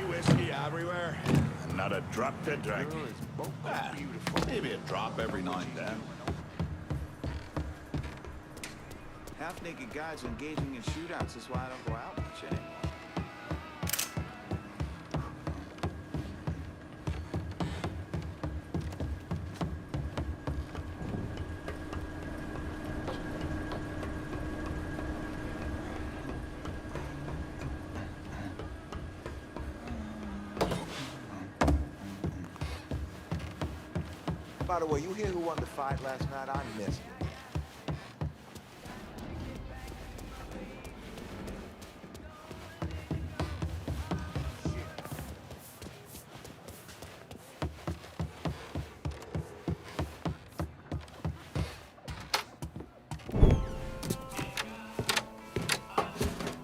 Whiskey everywhere. And not a drop to drink. Maybe a drop every now and then. Half-naked guys engaging in shootouts is why I don't go out much anymore. By the way, you hear who won the fight last night? I missed it.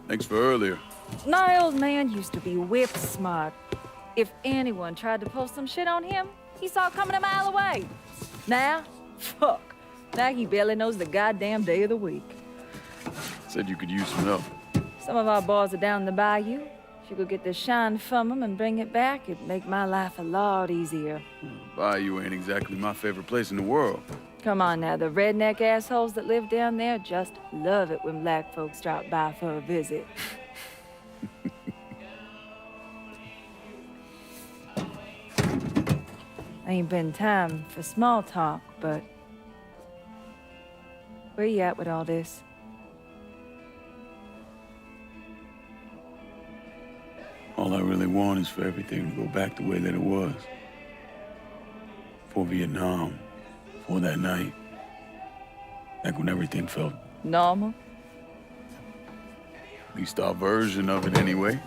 Thanks for earlier. My old man used to be whip smart. If anyone tried to pull some shit on him, he saw it coming a mile away. Now, fuck. Now he barely knows the goddamn day of the week. Said you could use some help. Some of our boys are down the bayou. If you could get the shine from them and bring it back, it'd make my life a lot easier. Bayou ain't exactly my favorite place in the world. Come on now, the redneck assholes that live down there just love it when black folks drop by for a visit. Ain't been time for small talk, but where you at with all this? All I really want is for everything to go back the way that it was. For Vietnam, for that night. Back when everything felt... Normal? At least our version of it anyway.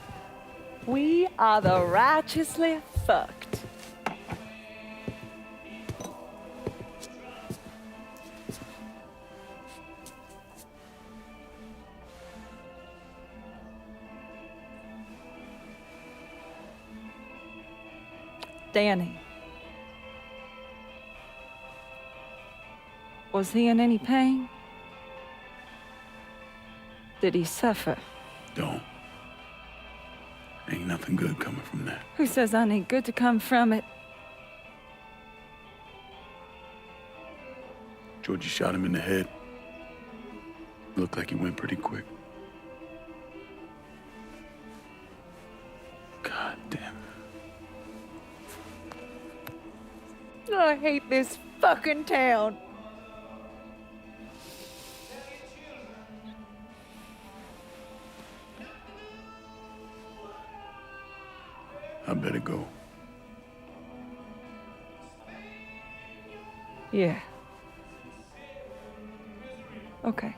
We are the righteously fucked. Danny. Was he in any pain? Did he suffer? Don't. Ain't nothing good coming from that. Who says I need good to come from it? Georgie shot him in the head. Looked like he went pretty quick. God damn it. I hate this fucking town. I better go. Yeah. Okay.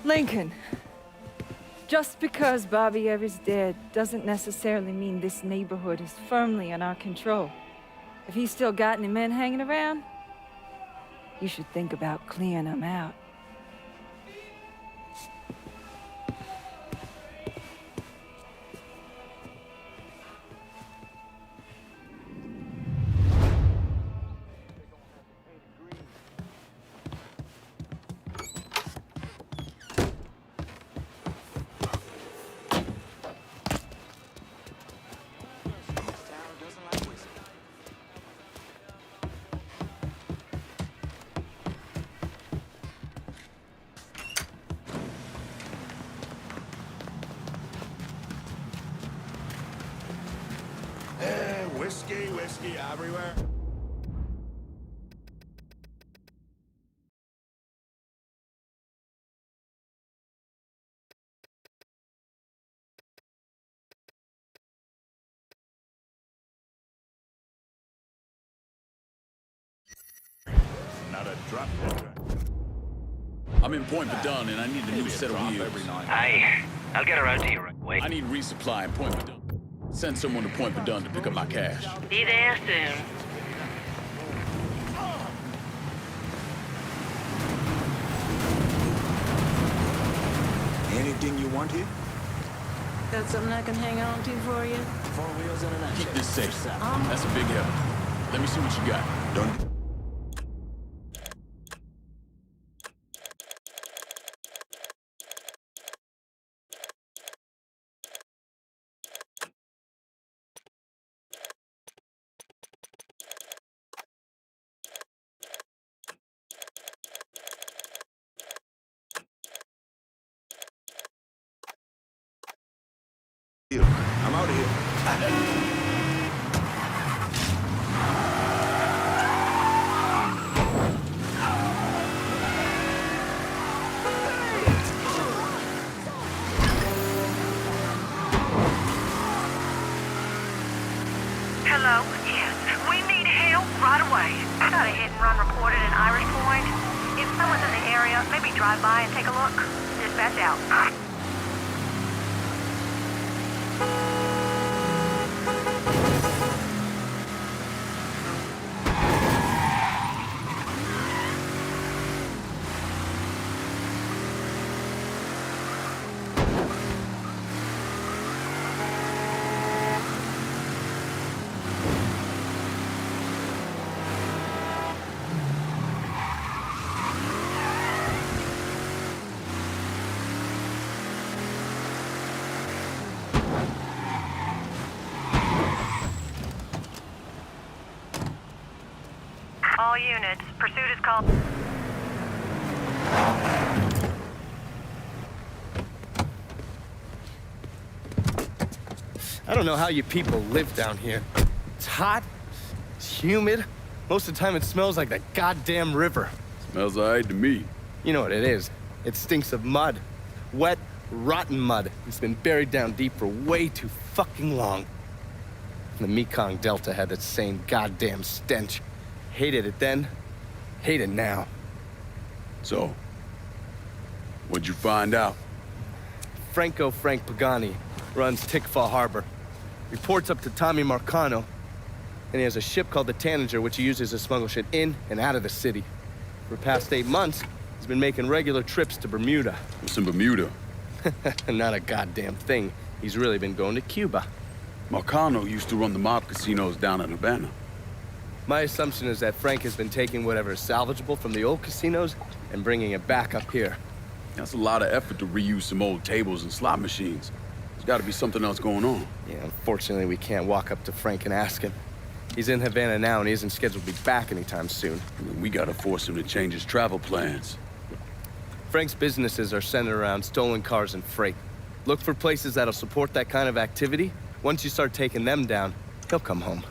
Lincoln. Just because Bobby Everett's dead doesn't necessarily mean this neighborhood is firmly in our control. If he's still got any men hanging around, you should think about clearing them out. Whiskey everywhere. Not a drop. I'm in Point Verdun and I need a new set of wheels. Aye, I'll get around to you right away. I need resupply in Point Verdun. Send someone to Point Verdun to pick up my cash. Be there soon. everything you want here? Got something I can hang on to for you? 4 wheels and a nutshell. Keep this safe. That's a big help. Let me see what you got. Don't... I'm out of here. Hello? Yes. We need help right away. Got a hit and run reported in Irish Point. If someone's in the area, maybe drive by and take a look. Dispatch out. All units, pursuit is called. I don't know how you people live down here. It's hot, it's humid. Most of the time it smells like the goddamn river. Smells alright to me. You know what it is. It stinks of mud. Wet, rotten mud. It's been buried down deep for way too fucking long. The Mekong Delta had that same goddamn stench. Hated it then, hate it now. So, what'd you find out? Frank Pagani runs Tikfa Harbor. Reports up to Tommy Marcano, and he has a ship called the Tanager, which he uses to smuggle shit in and out of the city. For the past 8 months, he's been making regular trips to Bermuda. What's in Bermuda? Not a goddamn thing. He's really been going to Cuba. Marcano used to run the mob casinos down in Havana. My assumption is that Frank has been taking whatever is salvageable from the old casinos and bringing it back up here. That's a lot of effort to reuse some old tables and slot machines. There's gotta be something else going on. Yeah, unfortunately, we can't walk up to Frank and ask him. He's in Havana now, and he isn't scheduled to be back anytime soon. I mean, we gotta force him to change his travel plans. Frank's businesses are centered around stolen cars and freight. Look for places that'll support that kind of activity. Once you start taking them down, he'll come home.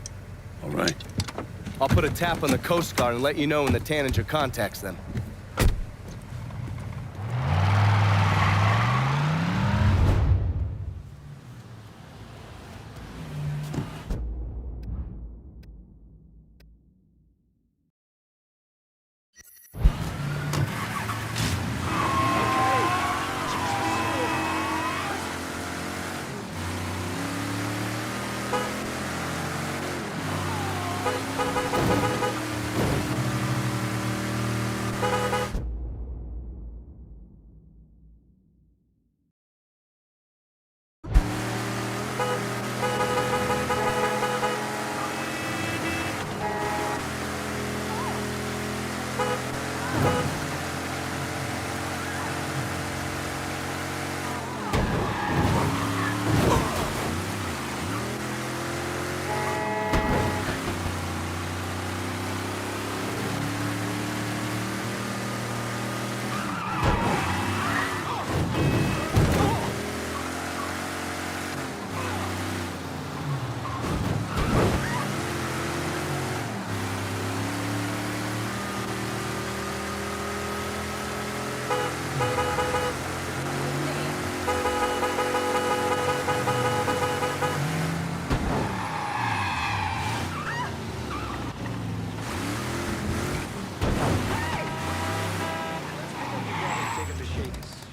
All right. I'll put a tap on the Coast Guard and let you know when the Tanager contacts them.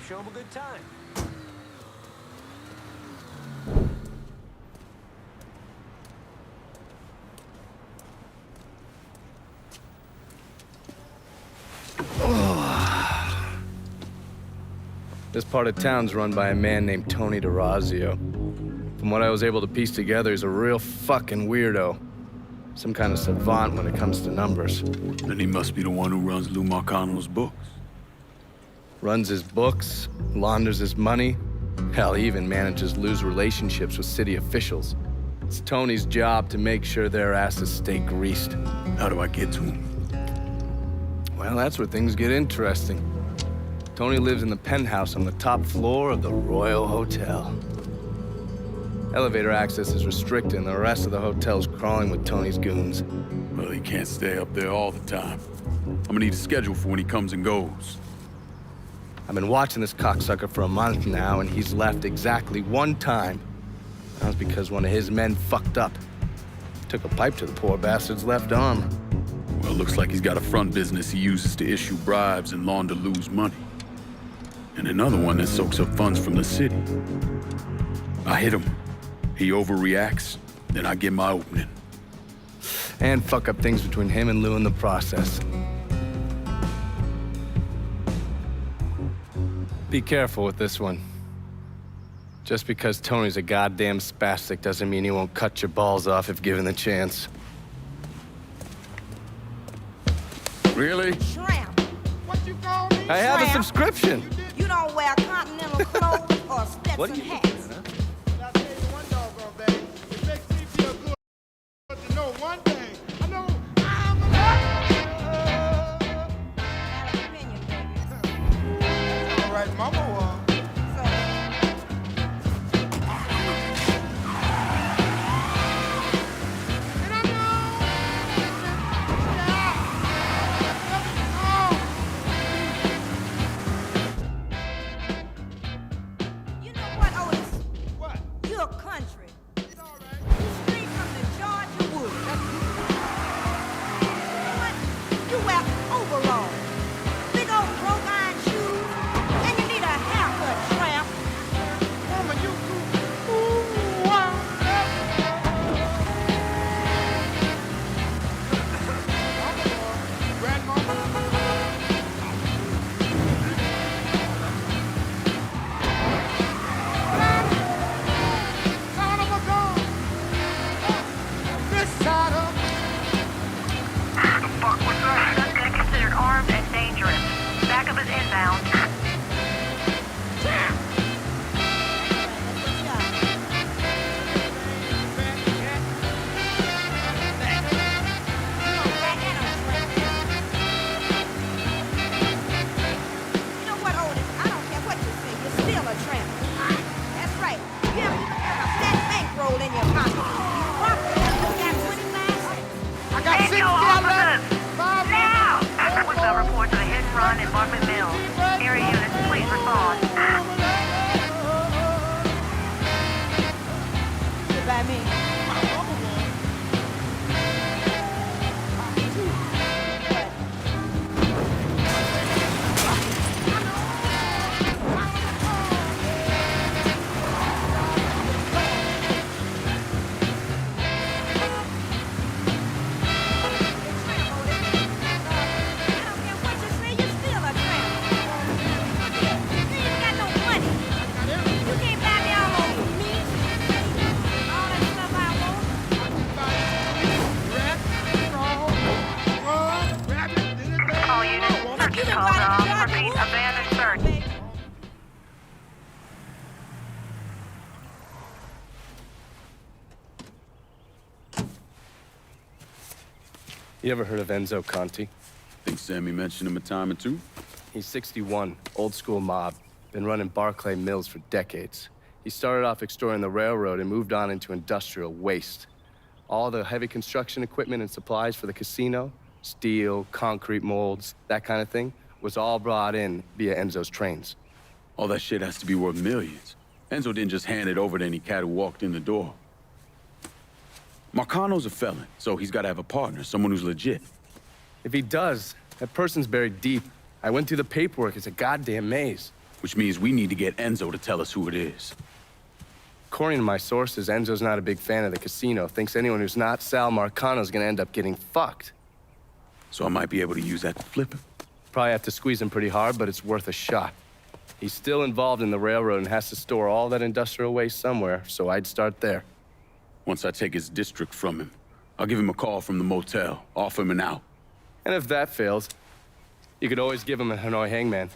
Show him a good time. This part of town's run by a man named Tony DeRazio. From what I was able to piece together, he's a real fucking weirdo. Some kind of savant when it comes to numbers. Then he must be the one who runs Lou Marcano's books. Runs his books, launders his money. Hell, he even manages Lou's relationships with city officials. It's Tony's job to make sure their asses stay greased. How do I get to him? Well, that's where things get interesting. Tony lives in the penthouse on the top floor of the Royal Hotel. Elevator access is restricted, and the rest of the hotel's crawling with Tony's goons. Well, he can't stay up there all the time. I'm gonna need a schedule for when he comes and goes. I've been watching this cocksucker for a month now, and he's left exactly one time. That was because one of his men fucked up. Took a pipe to the poor bastard's left arm. Well, looks like he's got a front business he uses to issue bribes and launder Lou's money. And another one that soaks up funds from the city. I hit him. He overreacts, then I get my opening. And fuck up things between him and Lou in the process. Be careful with this one. Just because Tony's a goddamn spastic doesn't mean he won't cut your balls off if given the chance. Really? Shrimp. What you call me? I have a Shrimp. subscription. You don't wear continental clothes or What are Stetson you hats. doing, huh? I'll tell you one doggone thing. It makes me feel good to know one thing. I know I'm Not an opinion, baby. all right, Mama was. And I You know what, Otis? what? You're country. It's all right. You straight from the Georgia woods. You know what? You wear overalls, big old broke iron shoes, and you need a haircut, Shrimp. Woman, you ooh, wow. Grandmama. Son of a gun. This side of The fuck was that? Suspect considered armed and dangerous. Backup is inbound. You know what, Otis? I don't care what you say. You're still a tramp. That's right. You haven't even got a flat bankroll in your pocket. You robbed it. You got 25 cents. I got Take 60 your officers! Five Now! We've got reports of a hit and run in Buckley Mills. Area units, please respond. By me. All units, search is called off. Repeat, abandoned search. You ever heard of Enzo Conti? Think Sammy mentioned him a time or two? He's 61, old school mob. Been running Barclay Mills for decades. He started off extorting the railroad and moved on into industrial waste. All the heavy construction equipment and supplies for the casino, steel, concrete molds, that kind of thing, was all brought in via Enzo's trains. All that shit has to be worth millions. Enzo didn't just hand it over to any cat who walked in the door. Marcano's a felon, so he's got to have a partner, someone who's legit. If he does, that person's buried deep. I went through the paperwork. It's a goddamn maze. Which means we need to get Enzo to tell us who it is. According to my sources, Enzo's not a big fan of the casino. Thinks anyone who's not Sal Marcano's gonna end up getting fucked. So I might be able to use that to flip him. Probably have to squeeze him pretty hard, but it's worth a shot. He's still involved in the railroad and has to store all that industrial waste somewhere, so I'd start there. Once I take his district from him, I'll give him a call from the motel, offer him an out. And if that fails, you could always give him a Hanoi hangman.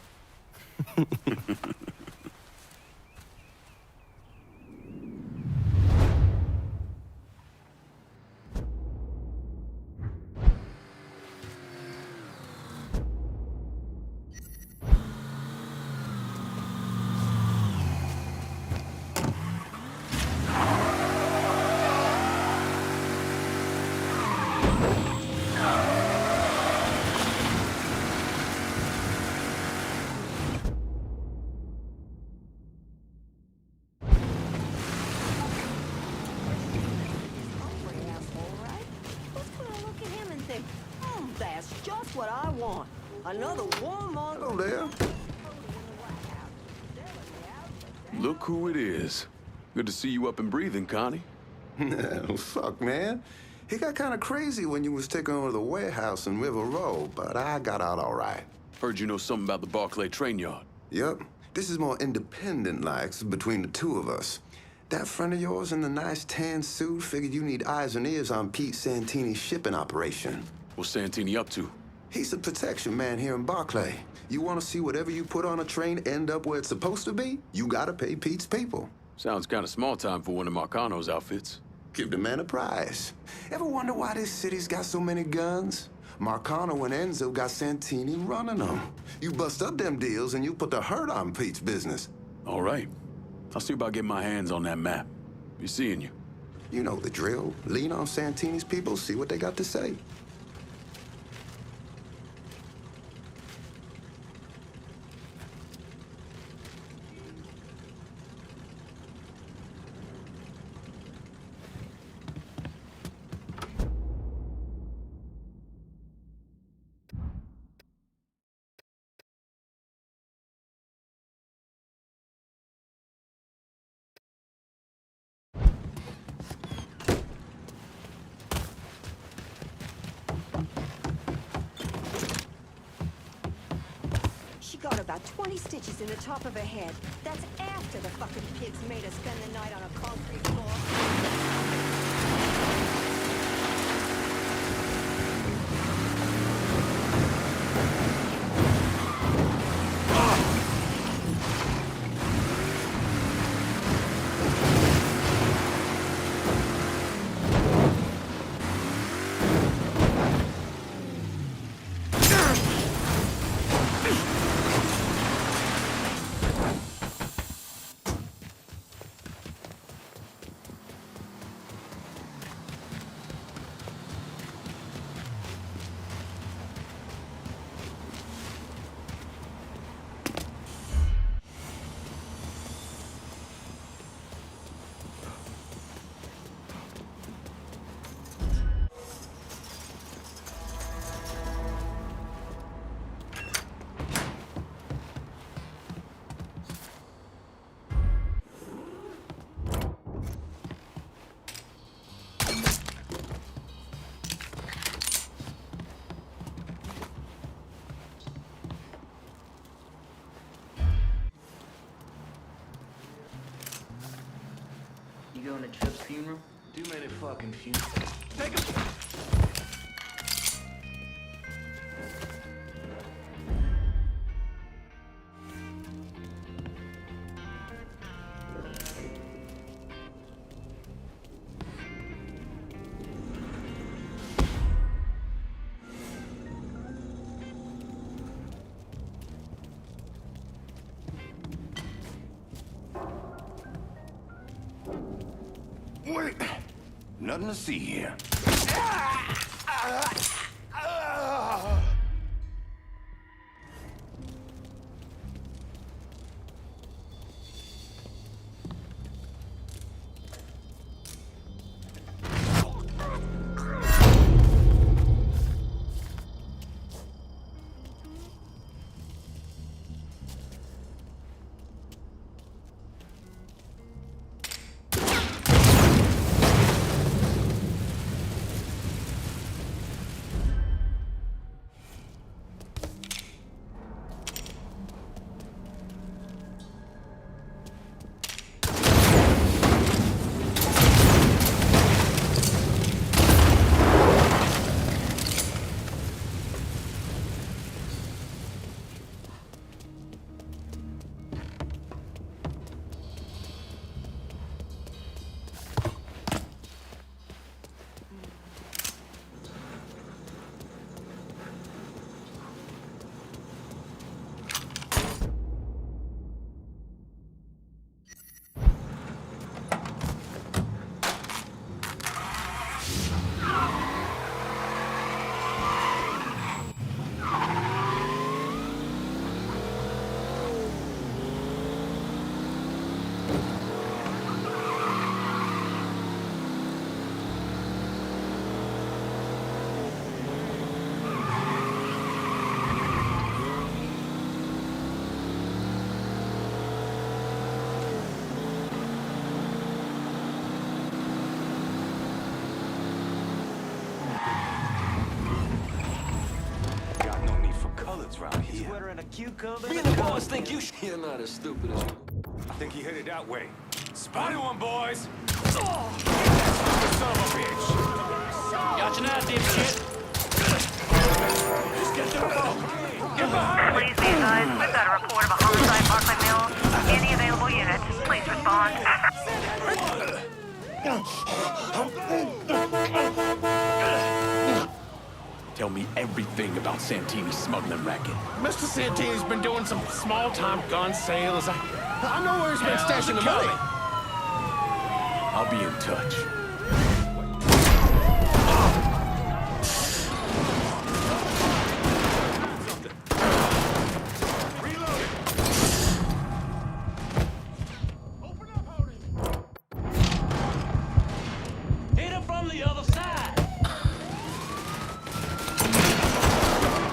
That's just what I want. Another warm on. Hello there. Look who it is. Good to see you up and breathing, Connie. Fuck, man. He got kind of crazy when you was taking over the warehouse in River Row, but I got out all right. Heard you know something about the Barclay train yard. Yep. This is more independent-like between the two of us. That friend of yours in the nice tan suit figured you need eyes and ears on Pete Santini's shipping operation. What's Santini up to? He's the protection man here in Barclay. You want to see whatever you put on a train end up where it's supposed to be? You gotta pay Pete's people. Sounds kind of small time for one of Marcano's outfits. Give the man a prize. Ever wonder why this city's got so many guns? Marcano and Enzo got Santini running them. You bust up them deals and you put the hurt on Pete's business. All right. I'll see about getting my hands on that map. Be seeing you. You know the drill. Lean on Santini's people, see what they got to say. She got about 20 stitches in the top of her head. That's after the fucking pigs made her spend the night on a concrete floor. You going to Tripp's funeral? Too many fucking funerals. Take him! Wait! Nothing to see here. cucumber. Me and the boys think you're not as stupid as you. I think he headed that way. Spotted one, boys! Son of a bitch! Gotcha now, dipshit. Just get to the boat! Get behind me! Please be advised, we've got a report of a homicide, Parkland Mills. Any available units, please respond. Tell me everything about Santini's smuggling racket. Mr. Santini's been doing some small-time gun sales. I know where he's been stashing the money. I'll be in touch. Hit him from the other side.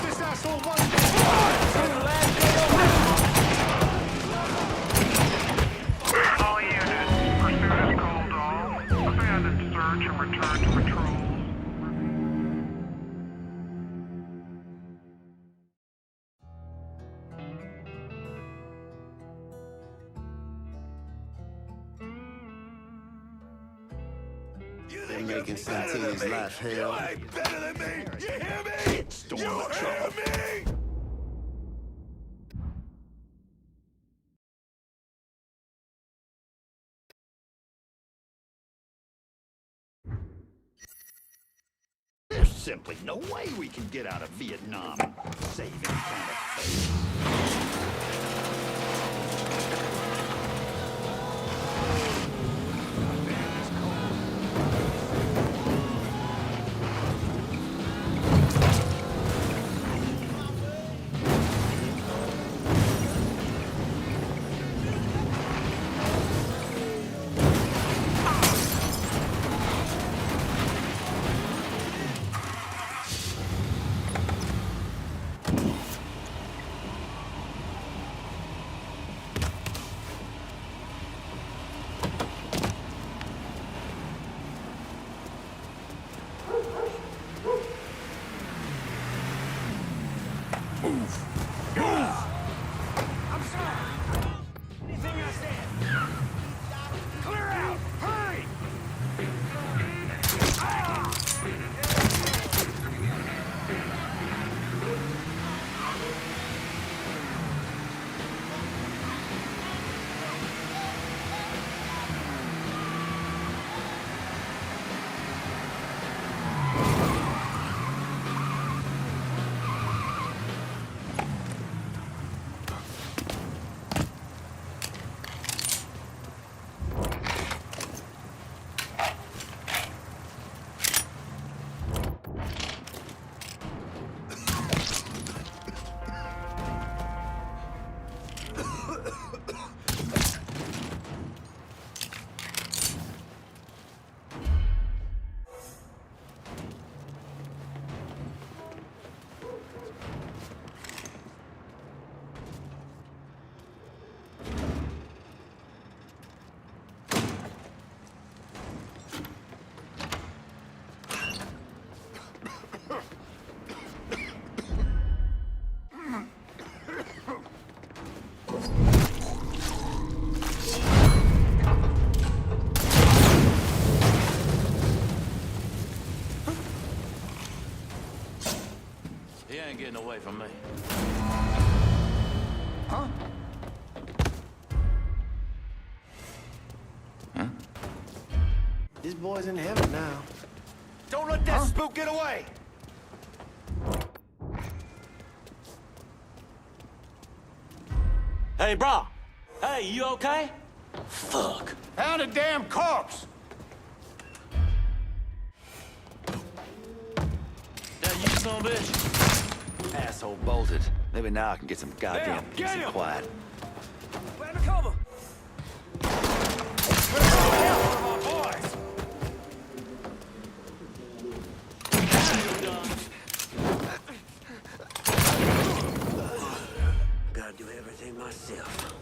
This asshole won. All units, pursuit is called off. Abandon search and return to patrol. They're making Santini's life hell. ain't better than me! You hear me? You hear me? There's simply no way we can get out of Vietnam saving kind of face. He ain't getting away from me. This boy's in heaven now. Don't let that spook get away! Hey, bro. Hey, you okay? Fuck. Found a damn corpse! That you son of a bitch? Asshole bolted. Maybe now I can get some goddamn Get peace him! and quiet. Grab the cover. Gotta do everything myself.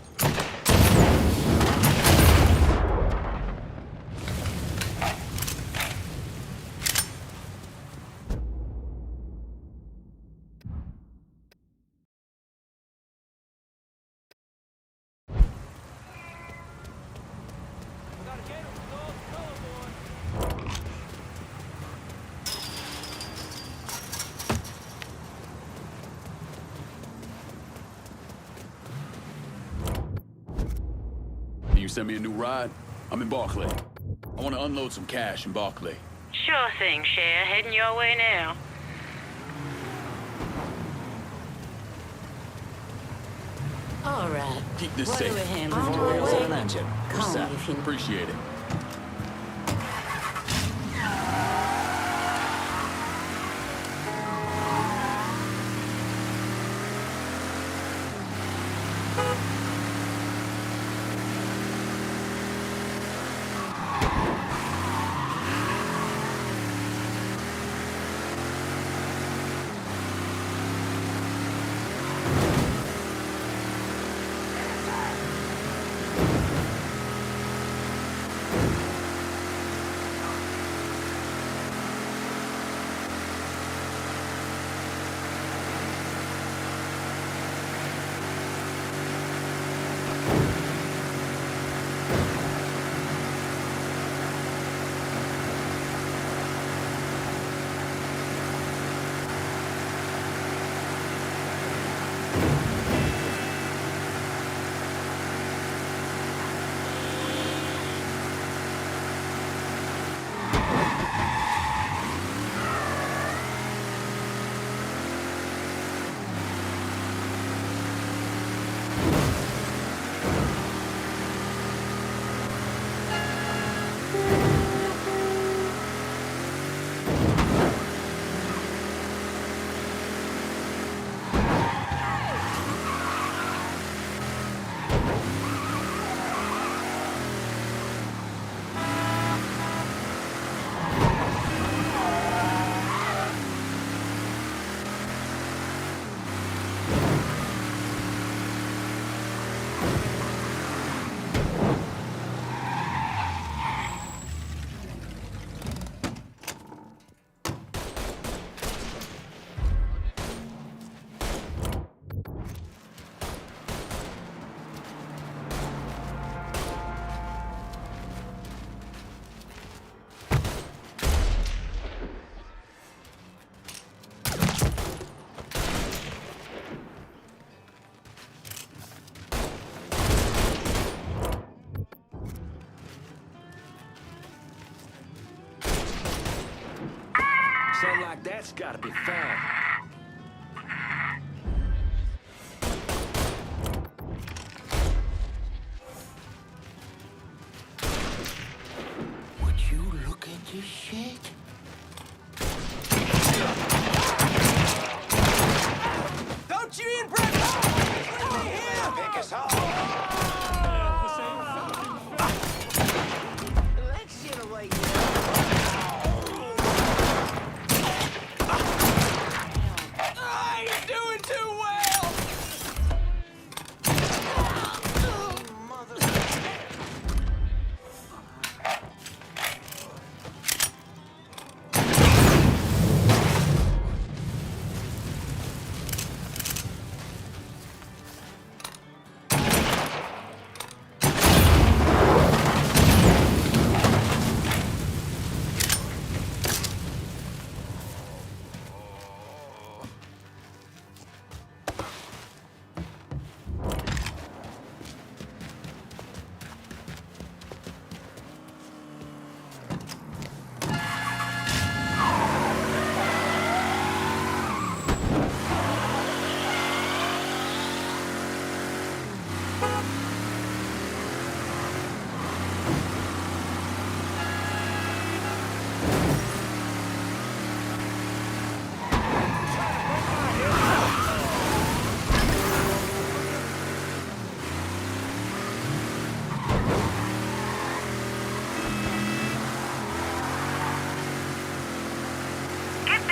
you send me a new ride? I'm in Barclay. I want to unload some cash in Barclay. Sure thing, Cher. Heading your way now. All right. Keep this What safe. do we handle? On the wheels of an engine. Call me if you... Appreciate it. Something like that's gotta be fun. Would you look at this shit? Don't you eat breakfast! Pick us off! That shit away. Doing too well!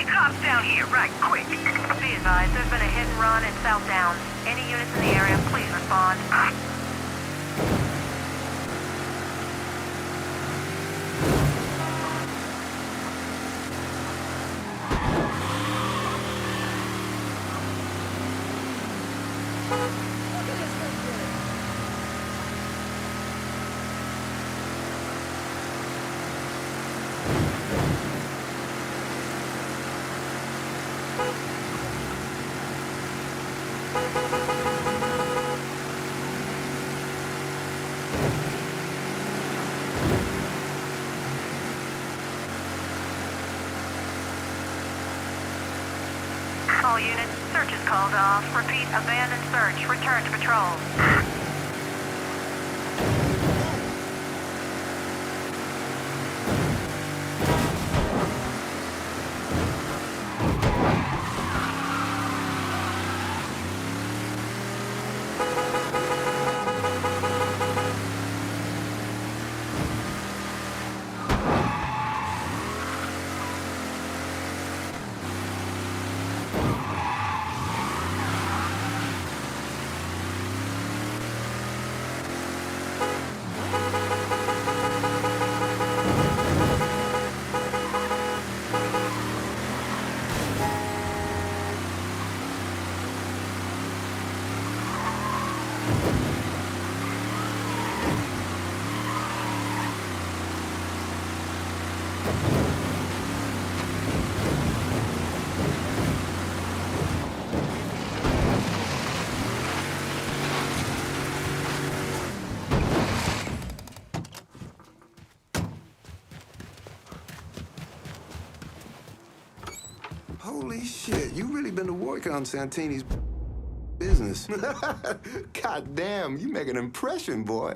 Cops down here, right, quick. Be advised, there's been a hit and run in South Downs. Any units in the area, please respond. All units, search is called off. Repeat, abandon search. Return to patrol. Holy shit, you really been to work on Santini's business. God damn, you make an impression, boy.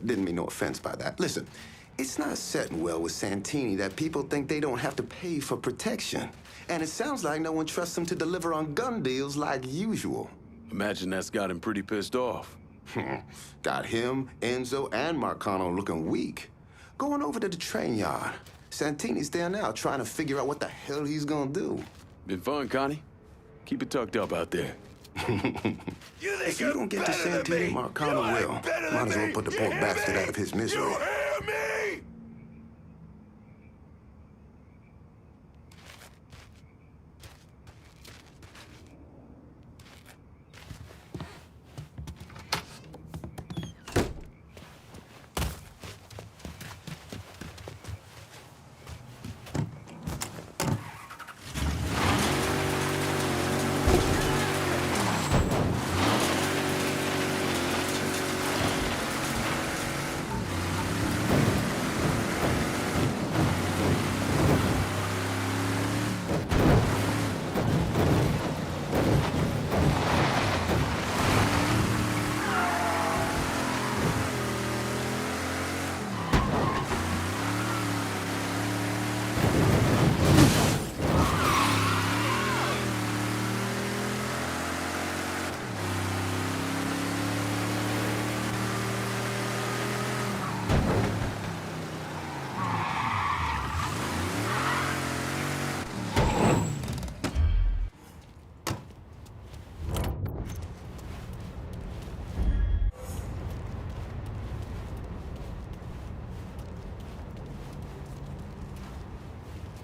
Didn't mean no offense by that. Listen, it's not setting well with Santini that people think they don't have to pay for protection. And it sounds like no one trusts him to deliver on gun deals like usual. Imagine that's got him pretty pissed off. Got him, Enzo, and Marcano looking weak. Going over to the train yard. Santini's there now trying to figure out what the hell he's gonna do. Been fun, Connie. Keep it tucked up out there. If you don't get to Santini, Marcano will. Might as well put the poor bastard out of his misery. You hear me?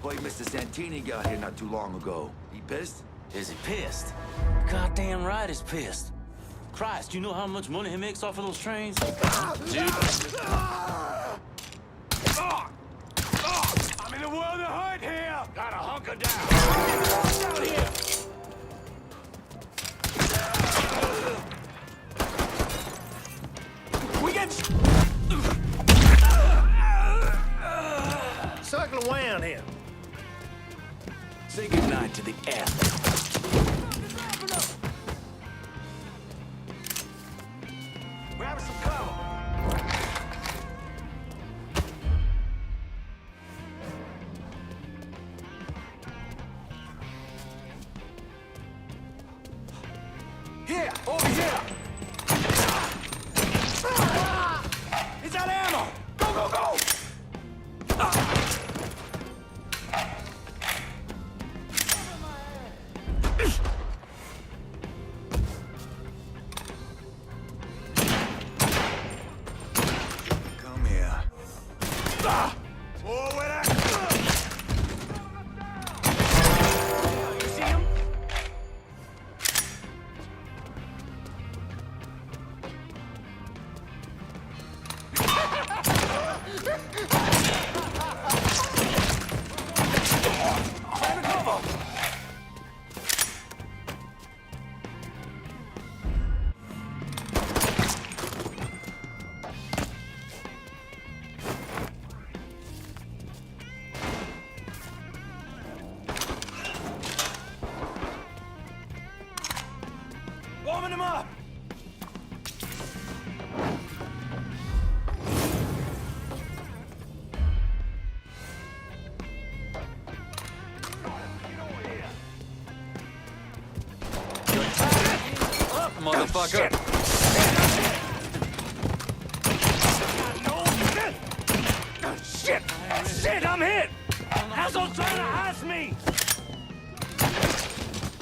Boy, Mr. Santini got here not too long ago. He pissed? Is he pissed? Goddamn right he's pissed. Christ, you know how much money he makes off of those trains? Dude. I'm in the world of hurt here! Gotta hunker down. Down here! We get... Circle around here. Say goodnight to the athlete. Grab some cover. Here! Over here! He's out of ammo! Go, go, go! Come here. Forward action. You see him? Grab the cover! motherfucker! Shit! Shit, I'm hit! Asshole's trying to harass me!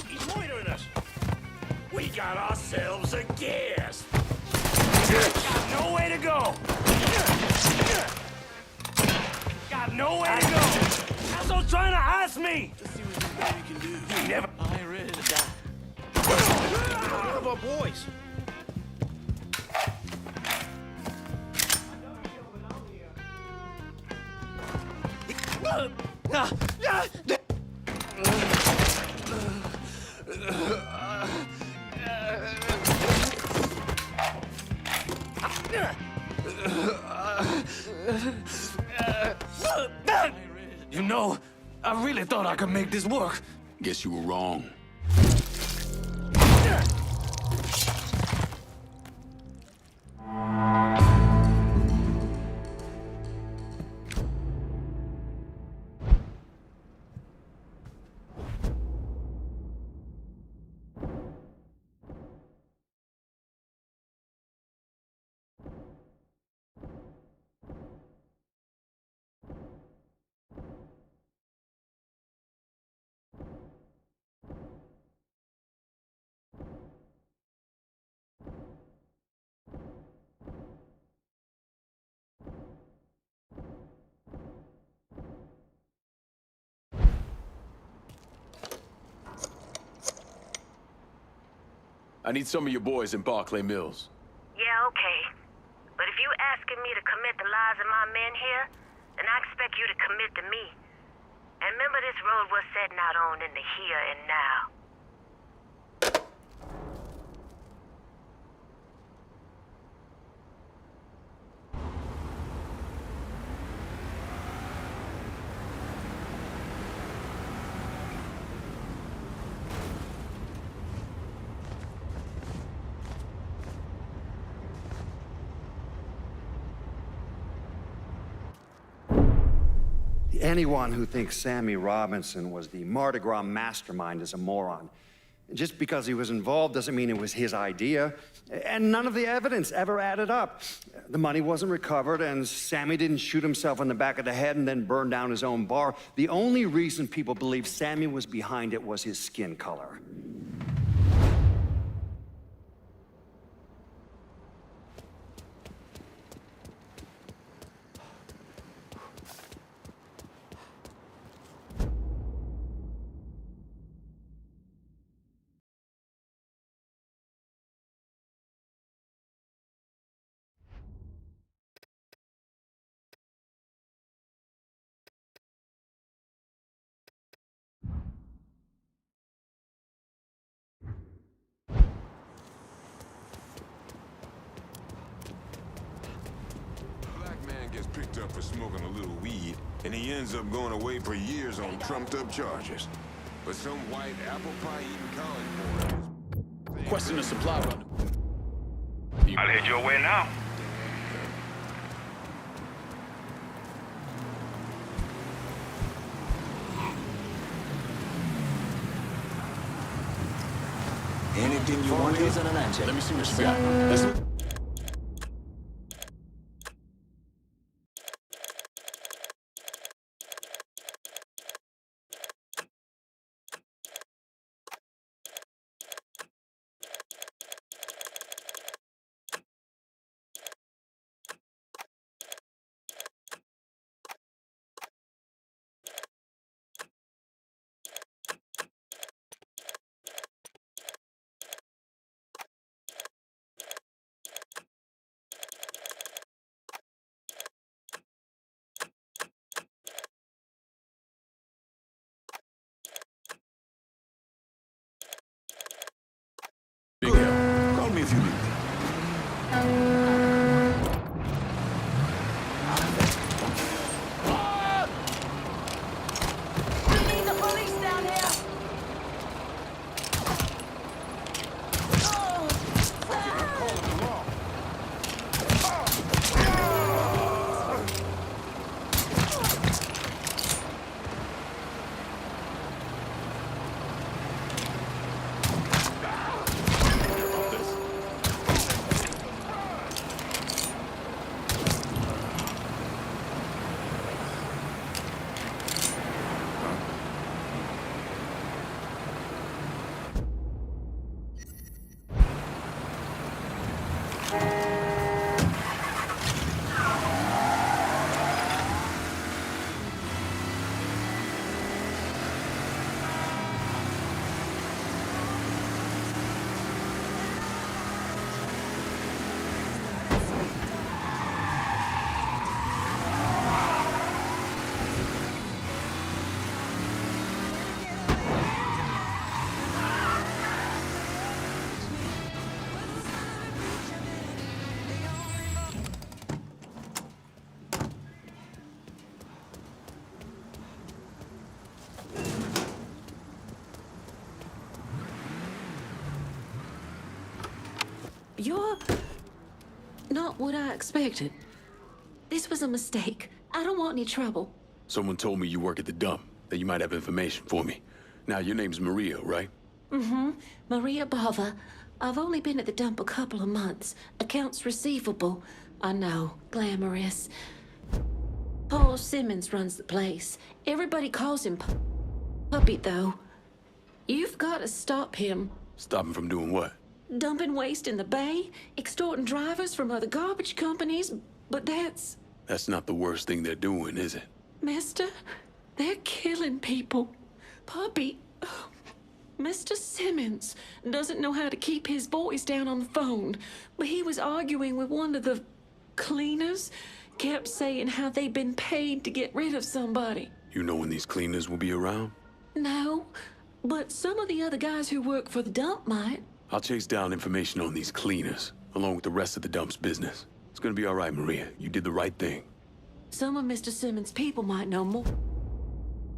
He's loitering us! We got ourselves a guest! Got nowhere to go! Got nowhere to go! Asshole's trying to harass me! Let's see what this baby can do. You never... I ain't ready to die. One of our boys. You know, I really thought I could make this work. Guess you were wrong. I need some of your boys in Barclay Mills. Yeah, okay. But if you asking me to commit the lives of my men here, then I expect you to commit to me. And remember this road we're setting out on in the here and now. Anyone who thinks Sammy Robinson was the Mardi Gras mastermind is a moron. Just because he was involved doesn't mean it was his idea. And none of the evidence ever added up. The money wasn't recovered, and Sammy didn't shoot himself in the back of the head and then burn down his own bar. The only reason people believe Sammy was behind it was his skin color. Gets picked up for smoking a little weed, and he ends up going away for years on trumped-up charges. But some white apple pie-eating college boy... Question a supply run. I'll head your way now. Anything you want is an answer. Let me see what you got. You're not what I expected. This was a mistake. I don't want any trouble. Someone told me you work at the dump, that you might have information for me. Now, your name's Maria, right? Mm-hmm. Maria Bava. I've only been at the dump a couple of months. Accounts receivable. I know. Glamorous. Paul Simmons runs the place. Everybody calls him Puppy, though. You've got to stop him. Stop him from doing what? Dumping waste in the bay, extorting drivers from other garbage companies, but that's... That's not the worst thing they're doing, is it? Mister, they're killing people. Puppy, Mr. Simmons doesn't know how to keep his voice down on the phone, but he was arguing with one of the cleaners, kept saying how they'd been paid to get rid of somebody. You know when these cleaners will be around? No, but some of the other guys who work for the dump might. I'll chase down information on these cleaners, along with the rest of the dump's business. It's gonna be all right, Maria. You did the right thing. Some of Mr. Simmons' people might know more.